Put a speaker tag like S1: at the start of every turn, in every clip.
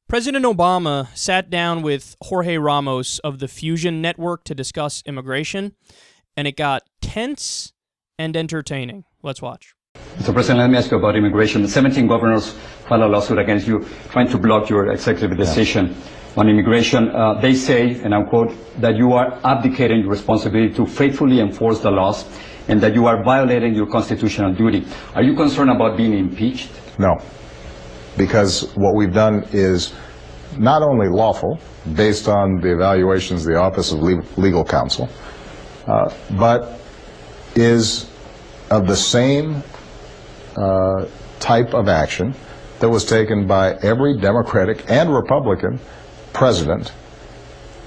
S1: President Obama sat down with Jorge Ramos of the Fusion Network to discuss immigration, and it got tense and entertaining. Let's watch.
S2: Mr. President, let me ask you about immigration. 17 governors filed a lawsuit against you trying to block your executive decision on immigration. They say, and I quote, that you are abdicating your responsibility to faithfully enforce the laws and that you are violating your constitutional duty. Are you concerned about being impeached?
S3: No, because what we've done is not only lawful, based on the evaluations of the Office of Legal Counsel, but is of the same type of action that was taken by every Democratic and Republican president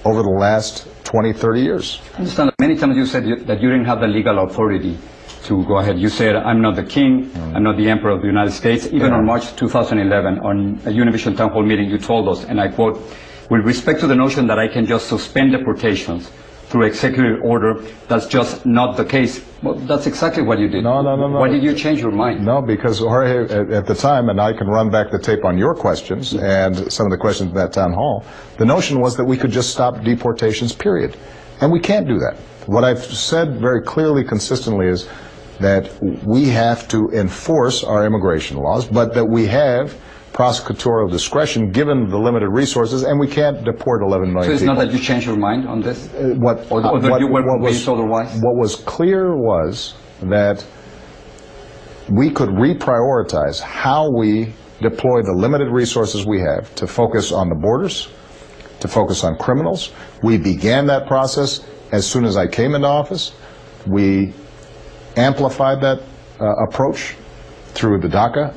S3: over the last 20, 30 years.
S2: I understand that many times you said that you didn't have the legal authority to go ahead. You said, I'm not the king, I'm not the emperor of the United States. Even on March 2011, on a Univision town hall meeting, you told us, and I quote, with respect to the notion that I can just suspend deportations through executive order, that's just not the case. Well, that's exactly what you did.
S3: No.
S2: Why did you change your mind?
S3: No, because Jorge, at the time, and I can run back the tape on your questions and some of the questions at that town hall, the notion was that we could just stop deportations, period. And we can't do that. What I've said very clearly, consistently, is that we have to enforce our immigration laws, but that we have prosecutorial discretion given the limited resources, and we can't deport 11 million people.
S2: So it's not that you changed your mind on this? Or that you were convinced otherwise?
S3: What was clear was that we could reprioritize how we deploy the limited resources we have to focus on the borders, to focus on criminals. We began that process as soon as I came into office. We amplified that approach through the DACA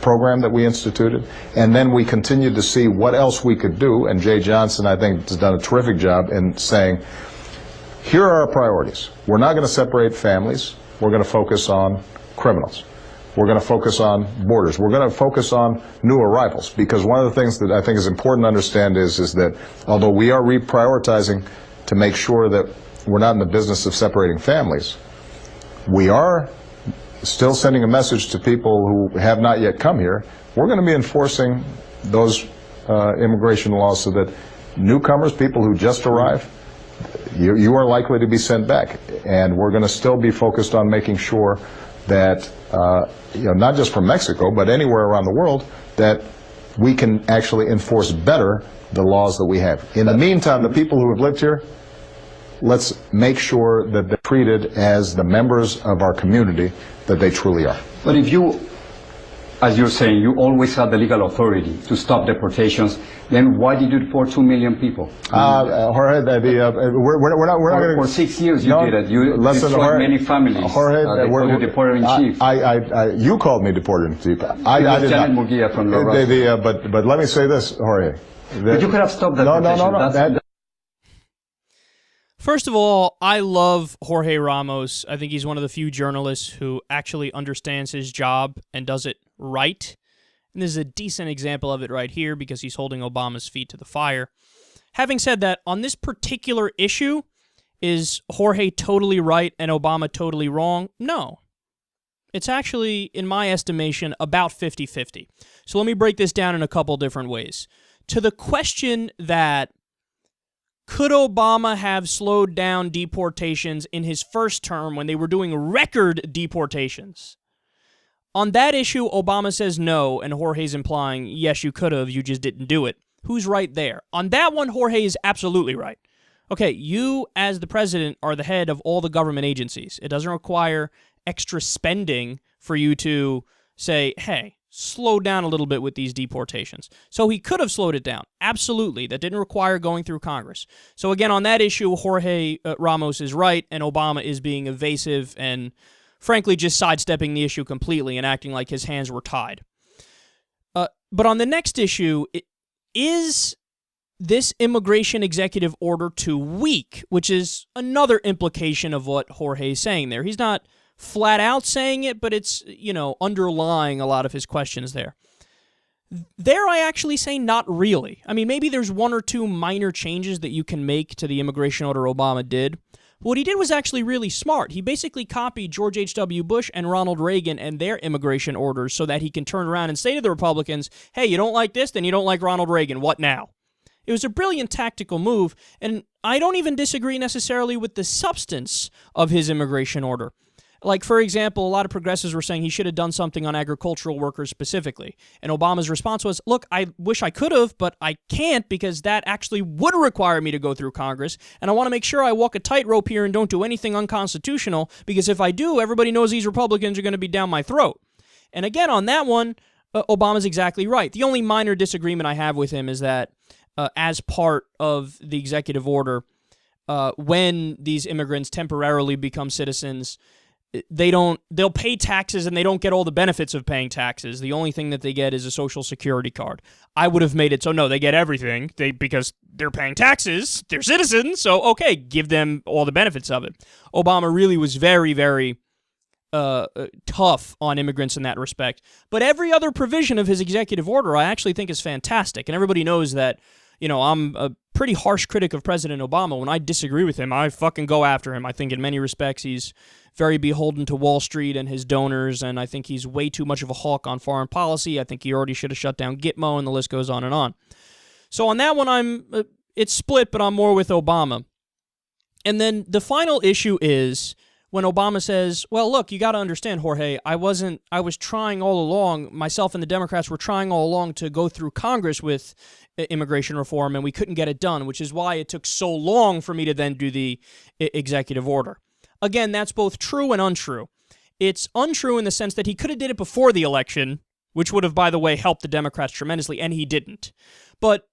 S3: program that we instituted, and then we continued to see what else we could do, and Jay Johnson, I think, has done a terrific job in saying, here are our priorities. We're not going to separate families. We're going to focus on criminals. We're going to focus on borders. We're going to focus on new arrivals, because one of the things that I think is important to understand is that although we are reprioritizing to make sure that we're not in the business of separating families, we are still sending a message to people who have not yet come here. We're going to be enforcing those immigration laws so that newcomers, people who just arrived, you are likely to be sent back. And we're going to still be focused on making sure that, not just from Mexico, but anywhere around the world, that we can actually enforce better the laws that we have. In the meantime, the people who have lived here, let's make sure that they're treated as the members of our community that they truly are.
S2: But if you, as you're saying, you always had the legal authority to stop deportations, then why did you deport 2 million people?
S3: Jorge, we're not going to...
S2: For 6 years you did it. You destroyed many families.
S3: Jorge,
S2: we're deporter-in-chief.
S3: You called me deporter-in-chief. I did
S2: Janet
S3: not.
S2: Murguia from La
S3: But let me say this, Jorge.
S2: But you could have stopped that deportation.
S1: First of all, I love Jorge Ramos. I think he's one of the few journalists who actually understands his job and does it right. And this is a decent example of it right here because he's holding Obama's feet to the fire. Having said that, on this particular issue, is Jorge totally right and Obama totally wrong? No. It's actually, in my estimation, about 50-50. So let me break this down in a couple different ways. To the question that could Obama have slowed down deportations in his first term when they were doing record deportations? On that issue, Obama says no, and Jorge's implying, yes, you could have, you just didn't do it. Who's right there? On that one, Jorge is absolutely right. Okay, you, as the president, are the head of all the government agencies. It doesn't require extra spending for you to say, hey, slow down a little bit with these deportations. So he could have slowed it down. Absolutely. That didn't require going through Congress. So again, on that issue, Jorge Ramos is right, and Obama is being evasive and, frankly, just sidestepping the issue completely and acting like his hands were tied. But on the next issue, is this immigration executive order too weak, which is another implication of what Jorge is saying there. He's not flat out saying it, but it's, underlying a lot of his questions there. There I actually say not really. I mean, maybe there's one or two minor changes that you can make to the immigration order Obama did, What he did was actually really smart. He basically copied George H.W. Bush and Ronald Reagan and their immigration orders so that he can turn around and say to the Republicans, hey, you don't like this, then you don't like Ronald Reagan. What now? It was a brilliant tactical move, and I don't even disagree necessarily with the substance of his immigration order. Like, for example, a lot of progressives were saying he should have done something on agricultural workers specifically. And Obama's response was, look, I wish I could have, but I can't because that actually would require me to go through Congress. And I want to make sure I walk a tightrope here and don't do anything unconstitutional because if I do, everybody knows these Republicans are going to be down my throat. And again, on that one, Obama's exactly right. The only minor disagreement I have with him is that as part of the executive order, when these immigrants temporarily become citizens, they'll pay taxes and they don't get all the benefits of paying taxes. The only thing that they get is a Social Security card. I would have made it so no, they get everything because they're paying taxes, they're citizens, so okay, give them all the benefits of it. Obama really was very, very tough on immigrants in that respect. But every other provision of his executive order I actually think is fantastic, and everybody knows that, I'm a pretty harsh critic of President Obama. When I disagree with him, I fucking go after him. I think in many respects he's very beholden to Wall Street and his donors, and I think he's way too much of a hawk on foreign policy. I think he already should have shut down Gitmo, and the list goes on and on. So on that one, it's split, but I'm more with Obama. And then the final issue is when Obama says, well, look, you got to understand, Jorge, I was trying all along, myself and the Democrats were trying all along to go through Congress with immigration reform, and we couldn't get it done, which is why it took so long for me to then do the executive order. Again, that's both true and untrue. It's untrue in the sense that he could have did it before the election, which would have, by the way, helped the Democrats tremendously, and he didn't. But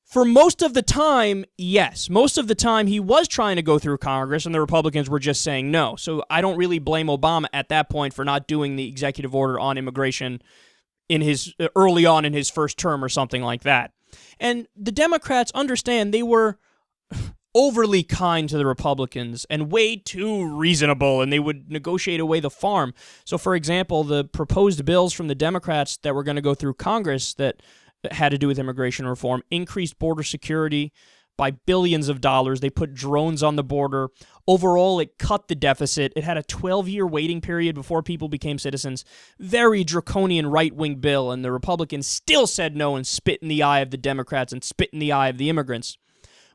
S1: for most of the time, yes. Most of the time, he was trying to go through Congress, and the Republicans were just saying no. So I don't really blame Obama at that point for not doing the executive order on immigration in his early on in his first term or something like that. And the Democrats understand they were overly kind to the Republicans and way too reasonable, and they would negotiate away the farm. So, for example, the proposed bills from the Democrats that were going to go through Congress that had to do with immigration reform increased border security by billions of dollars. They put drones on the border. Overall, it cut the deficit. It had a 12-year waiting period before people became citizens. Very draconian right-wing bill, and the Republicans still said no and spit in the eye of the Democrats and spit in the eye of the immigrants,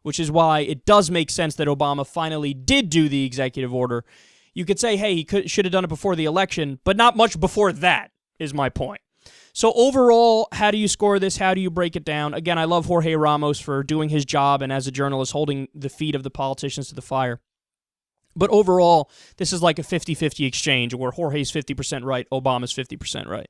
S1: which is why it does make sense that Obama finally did do the executive order. You could say, hey, he should have done it before the election, but not much before that, is my point. So overall, how do you score this? How do you break it down? Again, I love Jorge Ramos for doing his job and as a journalist holding the feet of the politicians to the fire. But overall, this is like a 50-50 exchange where Jorge's 50% right, Obama's 50% right.